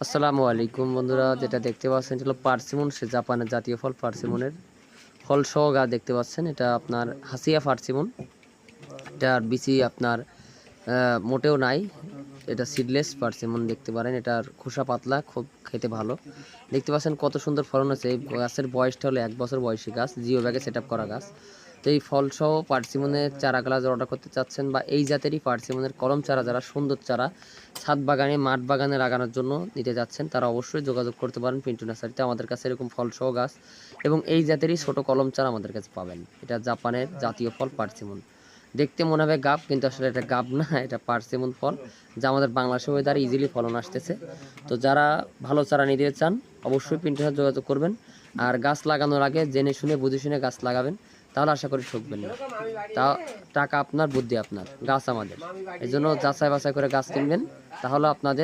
আসসালামু আলাইকুম বন্ধুরা, যেটা দেখতে পাচ্ছেন এটা হলো পার্সিমন, সে জাপানের জাতীয় ফল পার্সিমনের ফল সহ গাছ দেখতে পাচ্ছেন। এটা আপনার হাসিয়া পার্সিমন। এটার বিচি আপনার মোটেও নাই। এটা সিডলেস পার্সিমন দেখতে পারেন। এটার খোসা পাতলা, খুব খেতে ভালো। দেখতে পাচ্ছেন কত সুন্দর ফলন আছে। এই গাছের বয়সটা হলো 1 বছর বয়সী গাছ, জিও ব্যাগে সেট আপ করা গাছ। তো এই ফল সহ পার্সিমনের চারা গাছ অর্ডার করতে চাচ্ছেন বা এই জাতেরই পার্সিমনের কলম চারা, যারা সুন্দর চারা ছাদ বাগানে মাঠ বাগানে লাগানোর জন্য নিতে যাচ্ছেন, তারা অবশ্যই যোগাযোগ করতে পারেন পিন্টু নার্সারিতে। আমাদের কাছে এরকম ফল সহ গাছ এবং এই জাতেরই ছোট কলম চারা আমাদের কাছে পাবেন। এটা জাপানের জাতীয় ফল পার্সিমন। দেখতে মনে হবে গাব, কিন্তু আসলে এটা গাব না, এটা পার্সিমন ফল, যা আমাদের বাংলাদেশের ওয়েদারে ইজিলি ফলন আসতেছে। তো যারা ভালো চারা নিতে চান অবশ্যই পিন্টুর সাথে যোগাযোগ করবেন। আর গাছ লাগানোর আগে জেনে শুনে বুঝে শুনে গাছ লাগাবেন, তাহলে আশা করি ঠকবেন না। তা টাকা আপনার, বুদ্ধি আপনার, গাছ আমাদের। এই জন্য যাচাই বাছাই করে গাছ কিনবেন, তাহলে আপনাদের